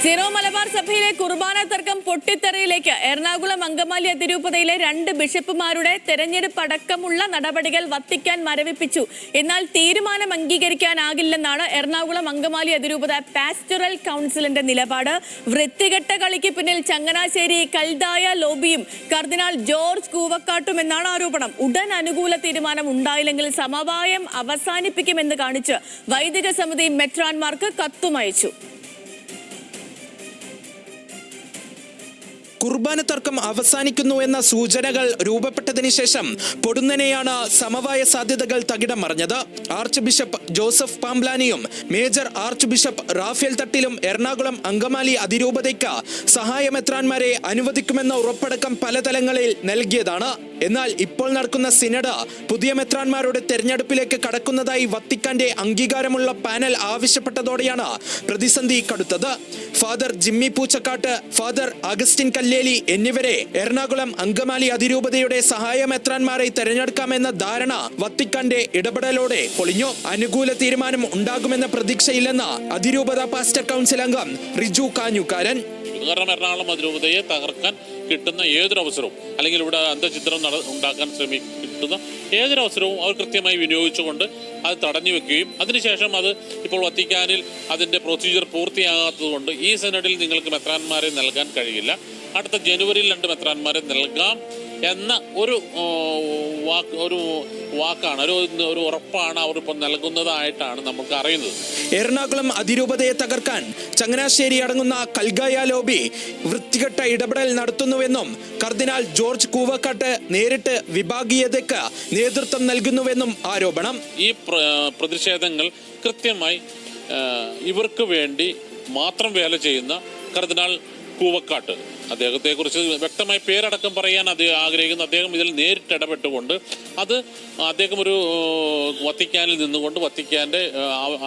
Syro Malabar സഭയിലെ കുർബാന തർക്കം പൊട്ടിത്തെറിയിലേക്ക്. എറണാകുളം അങ്കമാലി അതിരൂപതയിലെ 2 ബിഷപ്പുമാരുടെ തെരഞ്ഞെടുപ്പ് അടക്കമുള്ള നടപടികൾ വത്തിക്കാൻ മരവിപ്പിച്ചു. എന്നാൽ തീരുമാനം അംഗീകരിക്കാനാകില്ലെന്നാണ് എറണാകുളം അങ്കമാലി അതിരൂപത പാസ്റ്ററൽ കൗൺസിലിന്റെ നിലപാട്. വൃത്തികെട്ട കളിക്ക് പിന്നിൽ ചങ്ങനാശ്ശേരി കൽദായ ലോബിയും കർദിനാൾ ജോർജ് കൂവക്കാട്ടും എന്നാണ് ആരോപണം. ഉടൻ അനുകൂല തീരുമാനം ഉണ്ടായില്ലെങ്കിൽ സമവായം അവസാനിപ്പിക്കുമെന്ന് കാണിച്ച് വൈദിക സമിതി മെത്രാൻമാർക്ക് കത്തുമയച്ചു. കുർബാന തർക്കം അവസാനിക്കുന്നു എന്ന സൂചനകൾ രൂപപ്പെട്ടതിന് ശേഷം പൊടുന്നനെയാണ് സമവായ സാധ്യതകൾ തകിടം മറിഞ്ഞത്. ആർച്ച് ബിഷപ്പ് ജോസഫ് പാംബ്ലാനിയും മേജർ ആർച്ച് ബിഷപ്പ് റാഫേൽ തട്ടിലും എറണാകുളം അങ്കമാലി അതിരൂപതയ്ക്ക് സഹായ മെത്രാൻമാരെ അനുവദിക്കുമെന്ന ഉറപ്പടക്കം പല തലങ്ങളിൽ നൽകിയതാണ്. എന്നാൽ ഇപ്പോൾ നടക്കുന്ന സിനഡ് പുതിയ മെത്രാൻമാരുടെ തെരഞ്ഞെടുപ്പിലേക്ക് കടക്കുന്നതായി വത്തിക്കാന്റെ അംഗീകാരമുള്ള പാനൽ ആവശ്യപ്പെട്ടതോടെയാണ് പ്രതിസന്ധി കടുത്തത്. Father Jimmy Poochakkattu, father Augustine Kalleli എന്നിവരെ എറണാകുളം അങ്കമാലി അതിരൂപതയുടെ സഹായ മെത്രാൻമാരെ തെരഞ്ഞെടുക്കാമെന്ന ധാരണ വത്തിക്കാന്റെ ഇടപെടലോടെ പൊളിഞ്ഞു. അനുകൂല തീരുമാനം ഉണ്ടാകുമെന്ന പ്രതീക്ഷയില്ലെന്ന് അതിരൂപത പാസ്റ്റർ കൗൺസിൽ അംഗം റിജു കാഞ്ഞുകാരൻ. കാരണം എറണാകുളം അതിരൂപതയെ തകർക്കാൻ കിട്ടുന്ന ഏതൊരവസരവും, അല്ലെങ്കിൽ ഇവിടെ അന്തചിത്രം ഉണ്ടാക്കാൻ കിട്ടുന്ന ഏതൊരവസരവും അവർ കൃത്യമായി വിനിയോഗിച്ചുകൊണ്ട് അത് തടഞ്ഞു വെക്കുകയും അതിനുശേഷം അത് ഇപ്പോൾ വത്തിക്കാനിൽ അതിൻ്റെ പ്രൊസീജിയർ പൂർത്തിയാകാത്തതുകൊണ്ട് ഈ സെനഡിൽ നിങ്ങൾക്ക് മെത്രാന്മാരെ നൽകാൻ കഴിയില്ല, അടുത്ത ജനുവരിയിൽ 2 മെത്രാന്മാരെ നൽകാം എന്ന ഒരു വാക്കാണ്, ഒരു ഉറപ്പാണ് അവർ ഇപ്പോൾ നൽകുന്നതായിട്ടാണ് നമുക്ക് അറിയുന്നത്. എറണാകുളം അതിരൂപതയെ തകർക്കാൻ ചങ്ങനാശ്ശേരി അടങ്ങുന്ന കൽഗായ ലോബി വൃത്തികെട്ട ഇടപെടൽ നടത്തുന്നുവെന്നും കർദിനാൾ ജോർജ് കൂവക്കാട്ട് നേരിട്ട് വിഭാഗീയതയ്ക്ക് നേതൃത്വം നൽകുന്നുവെന്നും ആരോപണം. ഈ പ്രതിഷേധങ്ങൾ കൃത്യമായി ഇവർക്ക് വേണ്ടി മാത്രം വേല ചെയ്യുന്ന കർദിനാൾ കൂവക്കാട്ട്, അദ്ദേഹത്തെക്കുറിച്ച് വ്യക്തമായി പേരടക്കം പറയാൻ ആഗ്രഹിക്കുന്നു. അദ്ദേഹം ഇതിൽ നേരിട്ട് ഇടപെട്ടുകൊണ്ട് അദ്ദേഹം ഒരു വത്തിക്കാനിൽ നിന്നുകൊണ്ട് വത്തിക്കാൻ്റെ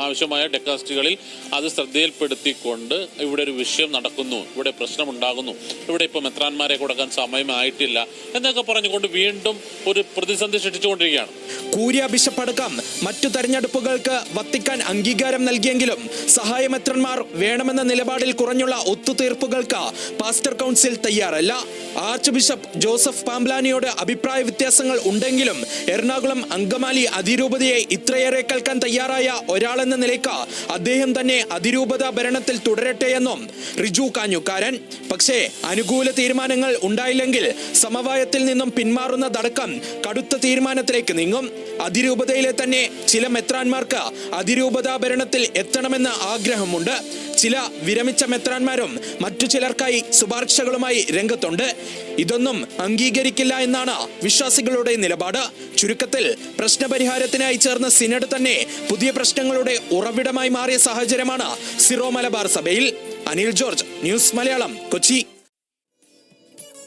ആവശ്യമായ ഡെക്കാസ്റ്റുകളിൽ അത് ശ്രദ്ധയിൽപ്പെടുത്തിക്കൊണ്ട് ഇവിടെ ഒരു വിഷയം നടക്കുന്നു, ഇവിടെ പ്രശ്നമുണ്ടാകുന്നു, ഇവിടെ ഇപ്പോൾ മെത്രാന്മാരെ കൊടുക്കാൻ സമയമായിട്ടില്ല എന്നൊക്കെ പറഞ്ഞുകൊണ്ട് വീണ്ടും ഒരു പ്രതിസന്ധി സൃഷ്ടിച്ചുകൊണ്ടിരിക്കുകയാണ്. കൂര്യ ബിഷപ്പ് അടക്കം മറ്റു തെരഞ്ഞെടുപ്പുകൾക്ക് വത്തിക്കാൻ അംഗീകാരം നൽകിയെങ്കിലും സഹായ മെത്രാന്മാർ വേണമെന്ന നിലപാടിൽ കുറഞ്ഞുള്ള ഒത്തുതീർപ്പുകൾക്ക് പാസ്റ്റർ കൗൺസിൽ തയ്യാറല്ല. ആർച്ച് ബിഷപ്പ് ജോസഫ് പാംബ്ലാനിയോട് അഭിപ്രായ വ്യത്യാസങ്ങൾ ഉണ്ടെങ്കിലും എറണാകുളം അങ്കമാലി അതിരൂപതയെ ഇത്രയേറെ കേൾക്കാൻ തയ്യാറായ ഒരാളെന്ന നിലയ്ക്ക് അദ്ദേഹം തന്നെ അതിരൂപത ഭരണത്തിൽ തുടരട്ടെ എന്നും റിജു കാഞ്ഞുകാരൻ. പക്ഷേ അനുകൂല തീരുമാനങ്ങൾ ഉണ്ടായില്ലെങ്കിൽ സമവായത്തിൽ നിന്നും പിന്മാറുന്നതടക്കം കടുത്ത തീരുമാനത്തിലേക്ക് നീങ്ങും. അതിരൂപതയിലെ തന്നെ ചില മെത്രാന്മാർക്ക് അതിരൂപത ഭരണത്തിൽ എത്തണമെന്ന ആഗ്രഹമുണ്ട്. ചില വിരമിച്ച മെത്രാന്മാരും മറ്റു ചിലർക്കായി ശുപാർശകളുമായി രംഗത്തുണ്ട്. ഇതൊന്നും അംഗീകരിക്കില്ല എന്നാണ് വിശ്വാസികളുടെ നിലപാട്. ചുരുക്കത്തിൽ പ്രശ്നപരിഹാരത്തിനായി ചേർന്ന സിനഡ് തന്നെ പുതിയ പ്രശ്നങ്ങളുടെ ഉറവിടമായി മാറിയ സാഹചര്യമാണ് സിറോ മലബാർ സഭയിൽ. Anil George, news Malayalam, Kochi.